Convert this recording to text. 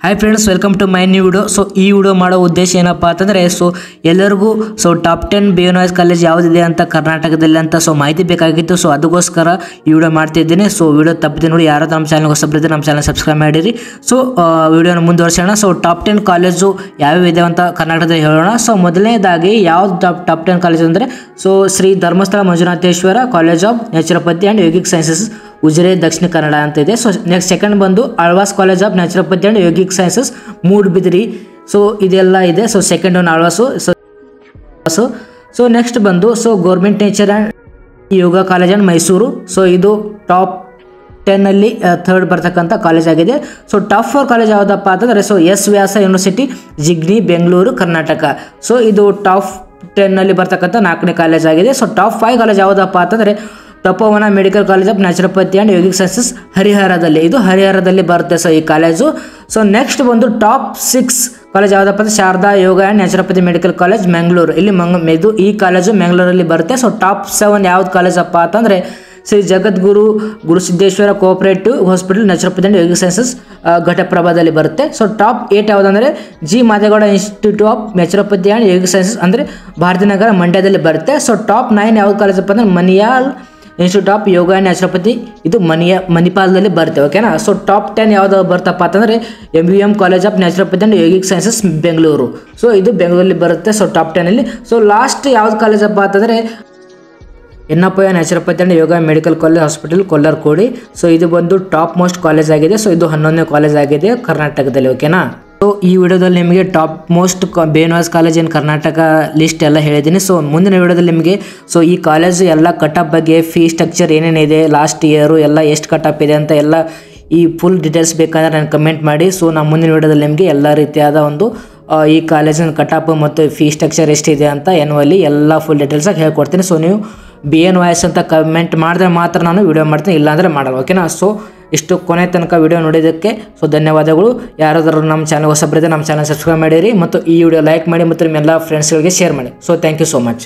Hi friends, welcome to my new video. So ಈ video ಮಾಡೋ ಉದ್ದೇಶ ಏನಪ್ಪ ಅಂತಂದರೆ ಎಲ್ಲರಿಗೂ ಟಾಪ್ 10 BNYS ಕಾಲೇಜ್ ಯಾವುದಿದೆ ಅಂತ ಕರ್ನಾಟಕದಲ್ಲಿ ಅಂತ ಮಾಹಿತಿ ಬೇಕಾಗಿತ್ತು. ಅದಕ್ಕೋಸ್ಕರ ಈ ವಿಡಿಯೋ ಮಾಡ್ತಿದ್ದೀನಿ. ವಿಡಿಯೋ ತಪ್ಪದೆ ನೋಡಿ. ಯಾರಾದ್ರೂ ನಮ್ಮ ಚಾನಲ್ಗೆ ಹೊಸಬ್ರಿದ್ರೆ ನಮ್ಮ ಚಾನಲ್ ಸಬ್ಸ್ಕ್ರೈಬ್ ಮಾಡಿರಿ. ವಿಡಿಯೋನ ಮುಂದುವರ್ಸೋಣ. ಟಾಪ್ 10 ಕಾಲೇಜು ಯಾವ್ಯಾವ ಇದೆ ಅಂತ ಕರ್ನಾಟಕದಲ್ಲಿ ಹೇಳೋಣ. ಮೊದಲನೇದಾಗಿ ಯಾವ್ದು ಟಾಪ್ 10 ಕಾಲೇಜ್ ಅಂದರೆ Shri Dharmasthala Manjunatheshwara college of naturopathy and yogic sciences, Ujire, Dakshina Kannada ಅಂತ ಇದೆ. ನೆಕ್ಸ್ಟ್ ಸೆಕೆಂಡ್ ಬಂದು Alvas college of naturopathy and yogic sciences, Moodbidri. ಇದೆಲ್ಲ ಇದೆ. Second one Alvas. ನೆಕ್ಸ್ಟ್ ಬಂದು government nature and yoga college and Mysuru. ಇದು ಟಾಪ್ 10 ಥರ್ಡ್ ಬರ್ತಕ್ಕಂಥ ಕಾಲೇಜ್ ಆಗಿದೆ. ಟಾಪ್ 4 ಕಾಲೇಜ್ ಯಾವುದಪ್ಪ ಅಂತಂದರೆ ಎಸ್ ವ್ಯಾಸ ಯೂನಿವರ್ಸಿಟಿ, ಜಿಗ್ನಿ, ಬೆಂಗಳೂರು, ಕರ್ನಾಟಕ. ಇದು ಟಾಪ್ 10 ಬರ್ತಕ್ಕಂಥ 4ನೇ ಕಾಲೇಜ್ ಆಗಿದೆ. ಟಾಪ್ 5 ಕಾಲೇಜ್ ಯಾವುದಪ್ಪ ಅಂತಂದರೆ Tapovana medical college of naturopathy and yogic sciences, ಹರಿಹರದಲ್ಲಿ. ಇದು ಹರಿಹರದಲ್ಲಿ ಬರುತ್ತೆ ಈ ಕಾಲೇಜು. ನೆಕ್ಸ್ಟ್ ಬಂದು ಟಾಪ್ 6 ಕಾಲೇಜ್ ಯಾವುದಪ್ಪ ಅಂದರೆ Sharada yoga and naturopathy medical college, Mangaluru. ಇದು ಈ ಕಾಲೇಜು ಮಂಗಳೂರಲ್ಲಿ ಬರುತ್ತೆ. ಟಾಪ್ 7 ಯಾವ್ದು ಕಾಲೇಜಪ್ಪ ಅಂತಂದರೆ Shri Jagadguru Gurusiddeshwara cooperative hospital naturopathy and yogic sciences, ಘಟಪ್ರಭಾದಲ್ಲಿ ಬರುತ್ತೆ. ಟಾಪ್ 8 ಯಾವುದಂದರೆ G Madegowda institute of naturopathy and yogic sciences ಅಂದರೆ ಭಾರತೀನಗರ, ಮಂಡ್ಯದಲ್ಲಿ ಬರುತ್ತೆ. ಟಾಪ್ 9 ಯಾವ್ದು ಕಾಲೇಜಪ್ಪ ಅಂದರೆ Manipal institute of yoga and naturopathy, ಇದು ಮಣಿಪಾಲದಲ್ಲಿ ಬರುತ್ತೆ. ಓಕೆನಾ. ಟಾಪ್ 10 ಯಾವ್ದು ಬರ್ತಪ್ಪ ಅಂತಂದರೆ MUM college of naturopathy and yogic sciences, Bengaluru. ಇದು ಬೆಂಗಳೂರಲ್ಲಿ ಬರುತ್ತೆ. ಟಾಪ್ 10 ಲಾಸ್ಟ್ ಯಾವ್ದು ಕಾಲೇಜಪ್ಪ ಅಂತಂದರೆ Yenepoya naturopathy and yoga medical college hospital, Kollarkodi. ಇದು ಬಂದು ಟಾಪ್ ಮೋಸ್ಟ್ ಕಾಲೇಜ್ ಆಗಿದೆ. ಇದು 11ನೇ ಕಾಲೇಜ್ ಆಗಿದೆ ಕರ್ನಾಟಕದಲ್ಲಿ. ಓಕೆನಾ. ಈ ವಿಡಿಯೋದಲ್ಲಿ ನಿಮಗೆ ಟಾಪ್ ಮೋಸ್ಟ್ BNYS ಕಾಲೇಜ್ ಇನ್ ಕರ್ನಾಟಕ ಲಿಸ್ಟ್ ಎಲ್ಲ ಹೇಳಿದ್ದೀನಿ. ಮುಂದಿನ ವಿಡಿಯೋದಲ್ಲಿ ನಿಮಗೆ ಈ ಕಾಲೇಜು ಎಲ್ಲ ಕಟಪ್ ಬಗ್ಗೆ, ಫೀ ಸ್ಟ್ರಕ್ಚರ್ ಏನೇನಿದೆ, ಲಾಸ್ಟ್ ಇಯರು ಎಲ್ಲ ಎಷ್ಟು ಕಟಪ್ ಇದೆ ಅಂತ ಎಲ್ಲ ಈ ಫುಲ್ ಡೀಟೇಲ್ಸ್ ಬೇಕಂದ್ರೆ ನಾನು ಕಮೆಂಟ್ ಮಾಡಿ. ನಾನು ಮುಂದಿನ ವಿಡಿಯೋದಲ್ಲಿ ನಿಮಗೆ ಎಲ್ಲ ರೀತಿಯಾದ ಒಂದು ಈ ಕಾಲೇಜಿನ ಕಟಪ್ ಮತ್ತು ಫೀ ಸ್ಟ್ರಕ್ಚರ್ ಎಷ್ಟಿದೆ ಅಂತ ಎನ್ನುವಲ್ಲಿ ಎಲ್ಲ ಫುಲ್ ಡೀಟೇಲ್ಸಾಗಿ ಹೇಳ್ಕೊಡ್ತೀನಿ. ನೀವು BNYS ಅಂತ ಕಮೆಂಟ್ ಮಾಡಿದ್ರೆ ಮಾತ್ರ ನಾನು ವಿಡಿಯೋ ಮಾಡ್ತೀನಿ, ಇಲ್ಲಾಂದರೆ ಮಾಡಲ್ಲ. ಓಕೆನಾ. ಇಷ್ಟು ಕೊನೆ ತನಕ ವಿಡಿಯೋ ನೋಡಿದ್ದಕ್ಕೆ ಧನ್ಯವಾದಗಳು. ಯಾರಾದರೂ ನಮ್ಮ ಚಾನಲ್ ಹೊಸಬ್ರಿದ್ರೆ ನಮ್ಮ ಚಾನಲ್ ಸಬ್ಸ್ಕ್ರೈಬ್ ಮಾಡಿರಿ ಮತ್ತು ಈ ವಿಡಿಯೋ ಲೈಕ್ ಮಾಡಿ ಮತ್ತು ನಿಮ್ಮ ಎಲ್ಲ ಫ್ರೆಂಡ್ಸ್ಗಳಿಗೆ ಶೇರ್ ಮಾಡಿ. Thank you so much.